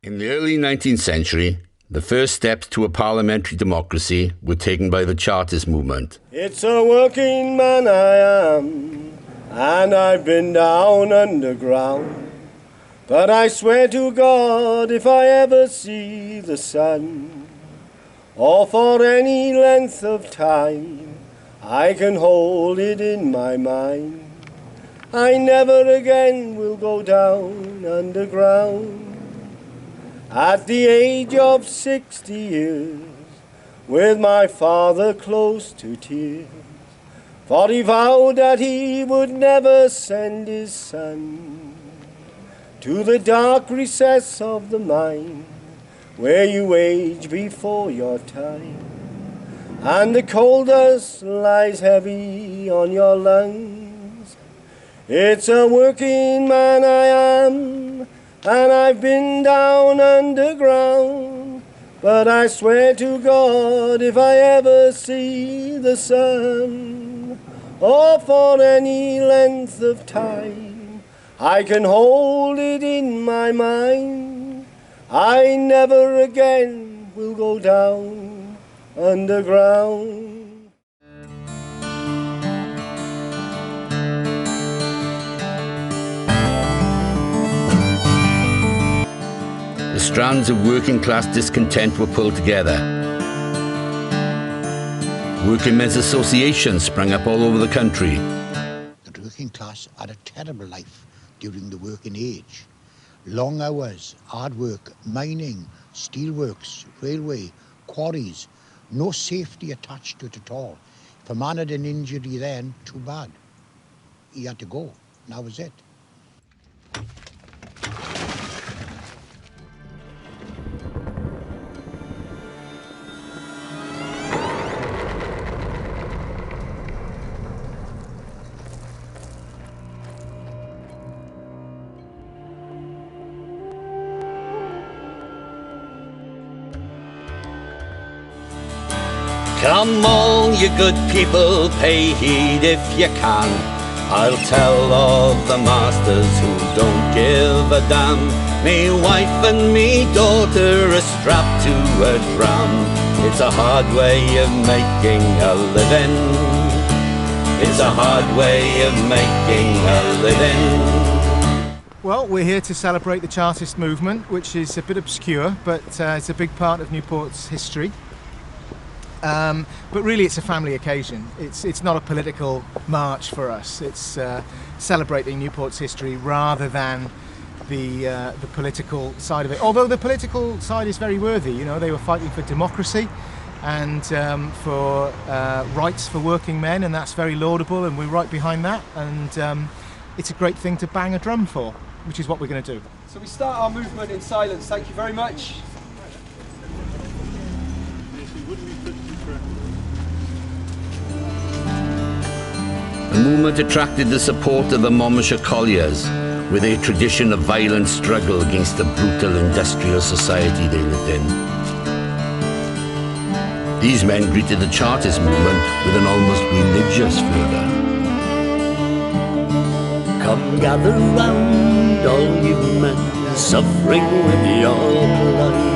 In the early 19th century, the first steps to a parliamentary democracy were taken by the Chartist movement. It's a working man I am, and I've been down underground. But I swear to God, if I ever see the sun, or for any length of time, I can hold it in my mind, I never again will go down underground. At the age of 60 years, with my father close to tears, for he vowed that he would never send his son to the dark recess of the mine, where you age before your time, and the coal dust lies heavy on your lungs. It's a working man I am, and I've been down underground, but I swear to God, if I ever see the sun, or for any length of time, I can hold it in my mind, I never again will go down underground. The strands of working class discontent were pulled together. Working men's associations sprang up all over the country. The working class had a terrible life during the working age. Long hours, hard work, mining, steelworks, railway, quarries, no safety attached to it at all. If a man had an injury then, too bad. He had to go, and that was it. Come all you good people, pay heed if you can. I'll tell of the masters who don't give a damn. Me wife and me daughter are strapped to a tram. It's a hard way of making a living. It's a hard way of making a living. Well, we're here to celebrate the Chartist movement, which is a bit obscure, but it's a big part of Newport's history. But really it's a family occasion. It's not a political march for us. It's celebrating Newport's history rather than the political side of it. Although the political side is very worthy. You know, they were fighting for democracy and for rights for working men, and that's very laudable, and we're right behind that, and it's a great thing to bang a drum for, which is what we're going to do. So we start our movement in silence. Thank you very much. The movement attracted the support of the Monmouthshire colliers, with a tradition of violent struggle against the brutal industrial society they lived in. These men greeted the Chartist movement with an almost religious fervour. Come gather round, all you men, suffering with your plight.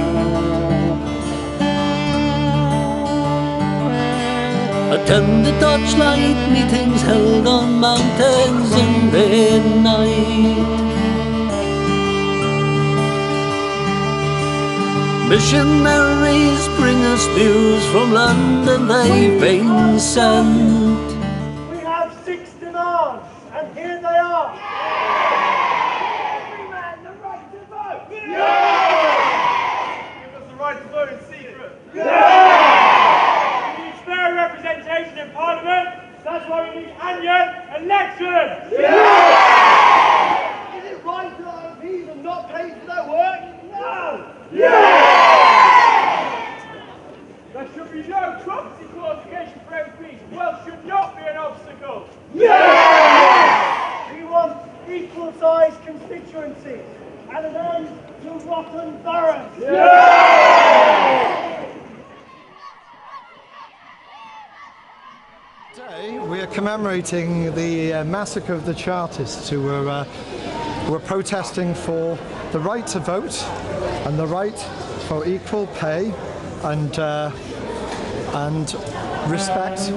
Attend the torchlight meetings held on mountains in the night. Missionaries bring us news from London, they've been sent. We have 6 demands, and here they are. Every man the right to vote. Give us the right to vote in secret. We need fair representation in Parliament. That's why we need annual elections. Is it right that our MPs are not paid for their work? No. There should be no property qualification for MPs. Wealth should not be an obstacle. We want equal-sized constituencies and an end to rotten boroughs. Today we are commemorating the massacre of the Chartists, who were were protesting for the right to vote and the right for equal pay and respect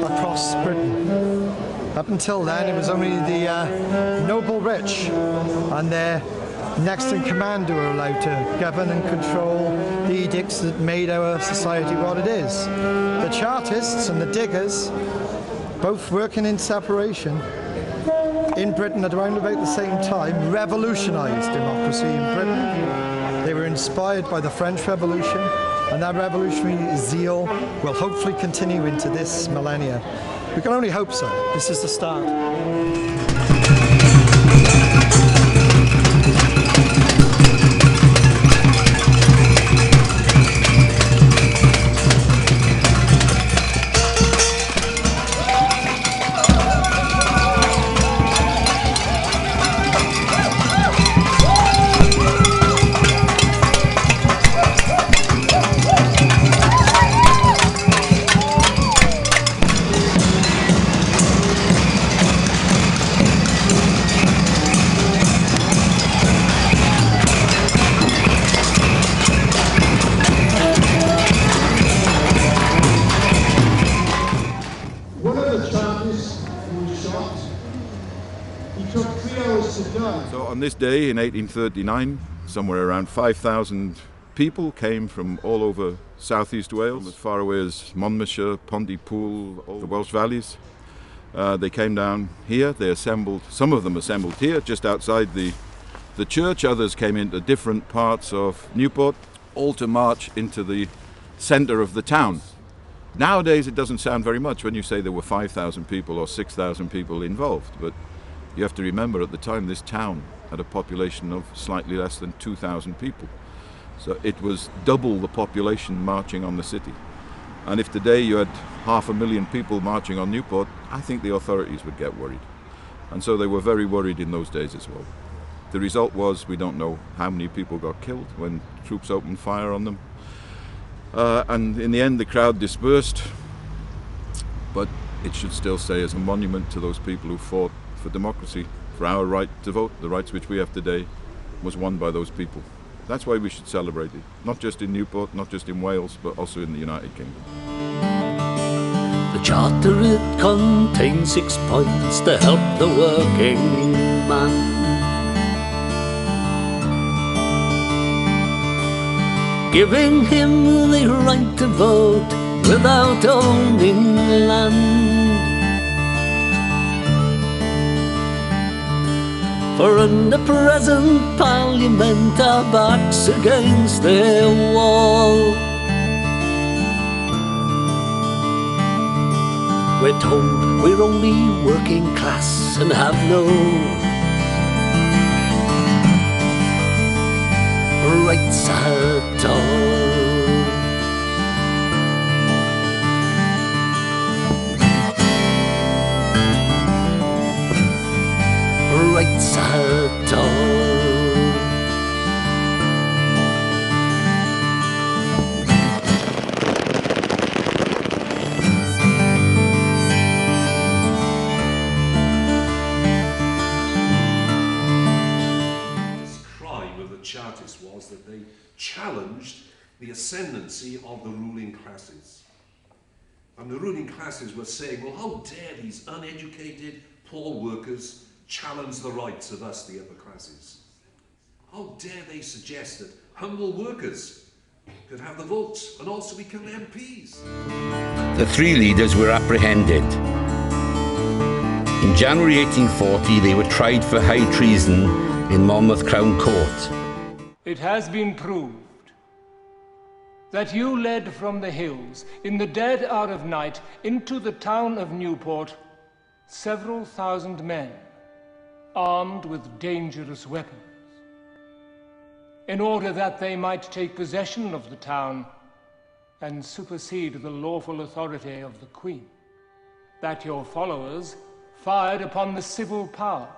across Britain. Up until then, it was only the noble rich and their next in command who were allowed to govern and control the edicts that made our society what it is. The Chartists and the Diggers, both working in separation in Britain at around about the same time, revolutionised democracy in Britain. They were inspired by the French Revolution, and that revolutionary zeal will hopefully continue into this millennia. We can only hope so. This is the start. So on this day in 1839, somewhere around 5,000 people came from all over southeast Wales, as far away as Monmouthshire, Pontypool, all the Welsh valleys. They came down here, they assembled, some of them assembled here just outside the church, others came into different parts of Newport, all to march into the centre of the town. Nowadays it doesn't sound very much when you say there were 5,000 people or 6,000 people involved, but you have to remember at the time this town had a population of slightly less than 2,000 people. So it was double the population marching on the city. And if today you had 500,000 people marching on Newport, I think the authorities would get worried. And so they were very worried in those days as well. The result was we don't know how many people got killed when troops opened fire on them. And in the end the crowd dispersed, but it should still stay as a monument to those people who fought for democracy, for our right to vote. The rights which we have today was won by those people. That's why we should celebrate it, not just in Newport, not just in Wales, but also in the United Kingdom. The Charter, it contains 6 points to help the working man. Giving him the right to vote without owning land. For under present Parliament our backs against their wall. We're told we're only working class and have no rights at all. Rights at all. Crime of the Chartists was that they challenged the ascendancy of the ruling classes. And the ruling classes were saying, well, how dare these uneducated, poor workers challenge the rights of us, the upper classes? How dare they suggest that humble workers could have the votes and also become MPs? The 3 leaders were apprehended. In January 1840, they were tried for high treason in Monmouth Crown Court. It has been proved that you led from the hills in the dead hour of night into the town of Newport several thousand men armed with dangerous weapons, in order that they might take possession of the town and supersede the lawful authority of the Queen, that your followers fired upon the civil power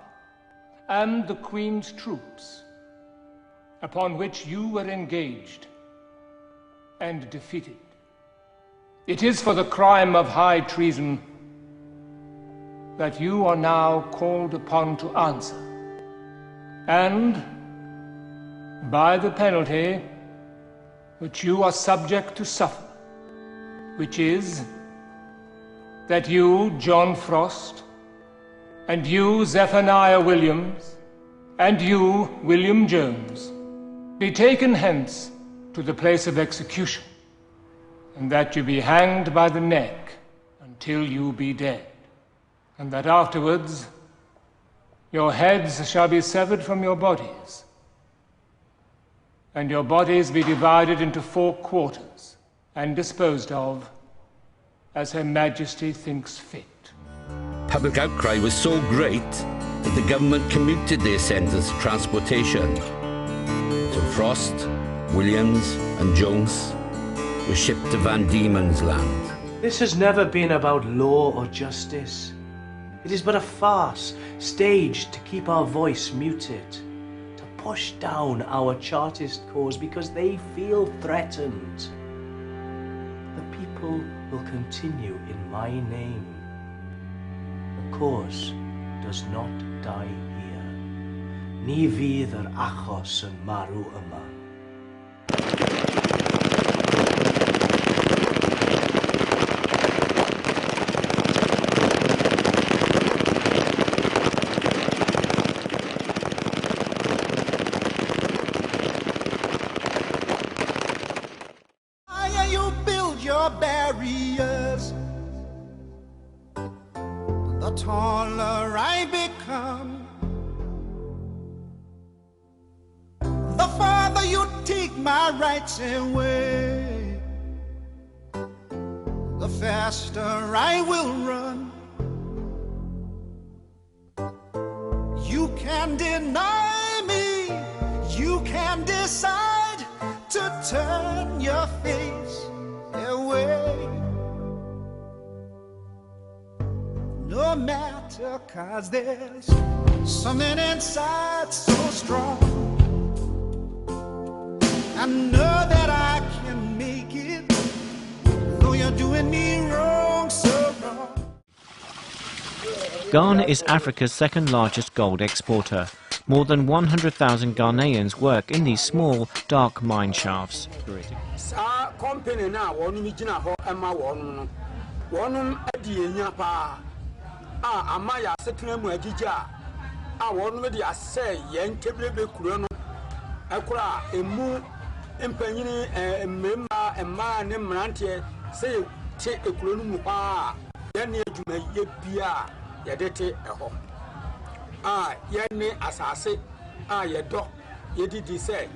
and the Queen's troops, upon which you were engaged and defeated. It is for the crime of high treason that you are now called upon to answer and by the penalty which you are subject to suffer, which is that you, John Frost, and you, Zephaniah Williams, and you, William Jones, be taken hence to the place of execution, and that you be hanged by the neck until you be dead, and that afterwards your heads shall be severed from your bodies, and your bodies be divided into 4 quarters, and disposed of as Her Majesty thinks fit. Public outcry was so great that the government commuted their sentence to transportation. So Frost, Williams and Jones were shipped to Van Diemen's Land. This has never been about law or justice. It is but a farce staged to keep our voice muted, to push down our Chartist cause because they feel threatened. The people will continue in my name. The cause does not die here. Ni fydd yr achos yn marw yma. You build your barriers, the taller I become. The farther you take my rights away, the faster I will run. You can deny me, you can decide to turn your face away. No matter, 'cause there's something inside so strong. I know that I can make it, though you're doing me wrong, so wrong. Ghana is Africa's second largest gold exporter. More than 100,000 Ghanaians work in these small, dark mine shafts. Company now, one Mijina ho Emma one Edi pa. Amaya Setremu Ejija. One media say Yen Keblebe Kurono. Ekura Emu Empanyini Memba Emma Nemrantie say take a Kuronu Pa. Yeni Jume Yebia Yadete Eho. Yeni Asase Yedo Yedi say.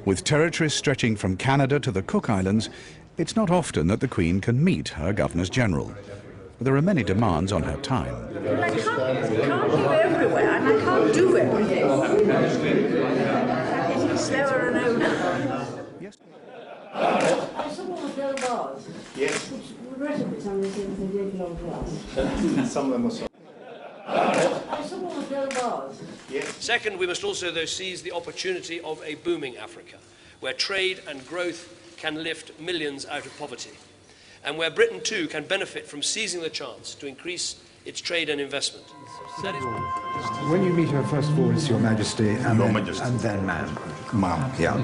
With territories stretching from Canada to the Cook Islands, it's not often that the Queen can meet her Governors-General. There are many demands on her time. I can't go everywhere, and I can't do everything. It's slower and over. Yes. I saw all the gold bars. Yes. The rest of it's only since they did long glass. Some of them are so. I saw all the gold bars. Yes. Second, we must also, though, seize the opportunity of a booming Africa, where trade and growth can lift millions out of poverty, and where Britain, too, can benefit from seizing the chance to increase its trade and investment. When you meet her, first of all, it's Your Majesty, and Your then, Majesty. and then ma'am. Ma'am, yeah.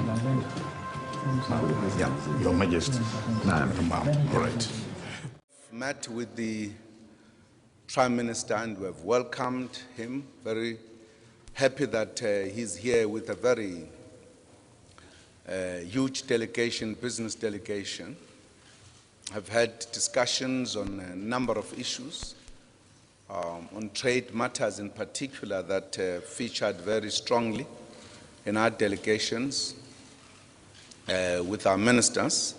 Yeah. Your Majesty. Ma'am. Ma'am, all right. Met with the Prime Minister and we have welcomed him. Very happy that he's here with a very huge delegation, business delegation. I've had discussions on a number of issues, on trade matters in particular that featured very strongly in our delegations with our ministers.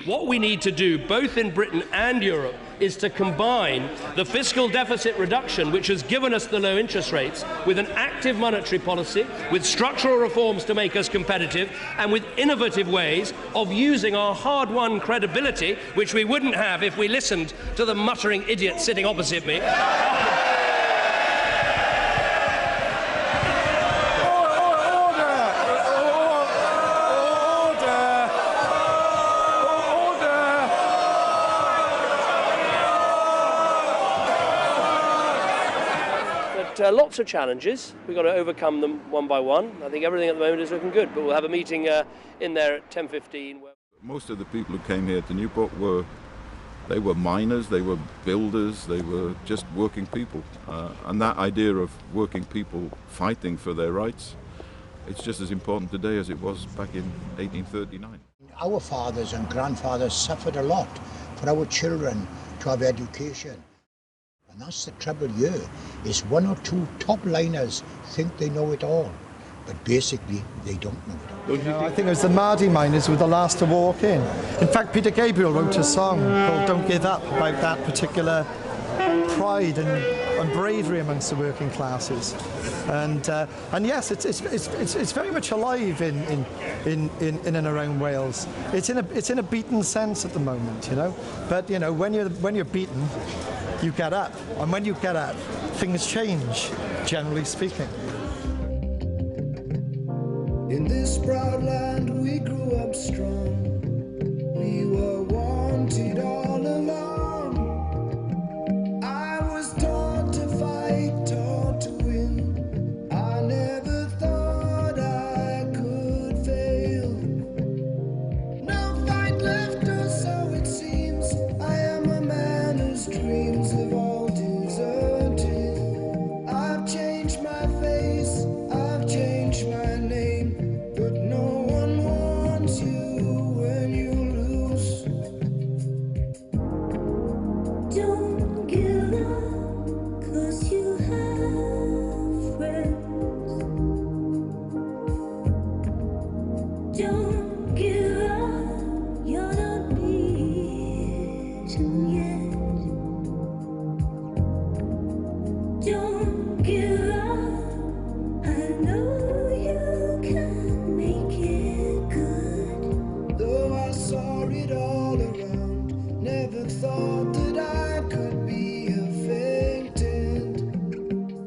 What we need to do, both in Britain and Europe, is to combine the fiscal deficit reduction, which has given us the low interest rates, with an active monetary policy, with structural reforms to make us competitive, and with innovative ways of using our hard-won credibility, which we wouldn't have if we listened to the muttering idiot sitting opposite me. got lots of challenges. We've got to overcome them one by one. I think everything at the moment is looking good, but we'll have a meeting in there at 10:15. Most of the people who came here to Newport were miners, they were builders, they were just working people. And that idea of working people fighting for their rights, it's just as important today as it was back in 1839. Our fathers and grandfathers suffered a lot for our children to have education. And that's the trouble here, is one or two top liners think they know it all, but basically they don't know it all. I think it was the Mardy miners who were the last to walk in. In fact, Peter Gabriel wrote a song called Don't Give Up about that particular pride and bravery amongst the working classes. And yes, it's very much alive in and around Wales. It's in a beaten sense at the moment, you know. But you know, when you're beaten, you get up, and when you get up, things change, generally speaking. In this proud land we grew up strong. We were wanted all along. I was taught to fight, taught to win. I never thought I could fail. No fight left, or so it seems. I am a man whose dreams have all deserted. I've changed my face, I've changed my name, but no one wants you when you lose. Don't give up, 'cause you have friends. Don't give up, you're not beaten yet. Don't give up, I know you can make it good. Though I saw it all around, never thought that I could be a faintant.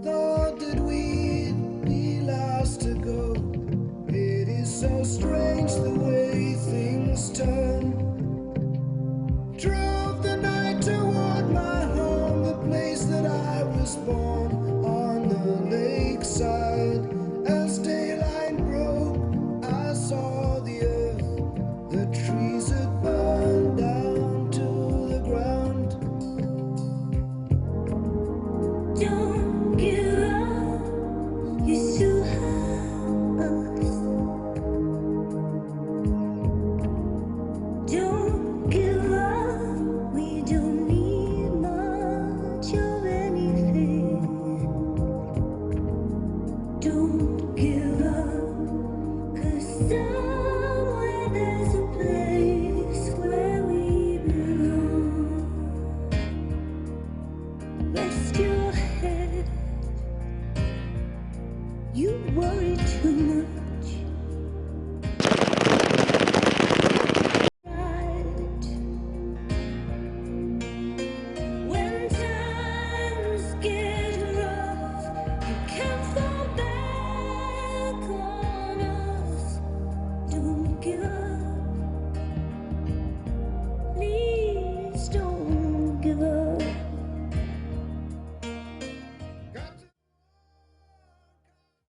Thought that we'd be last to go. It is so strange the way things turn. Drove the night toward my home, the place that I was born, on the lakeside.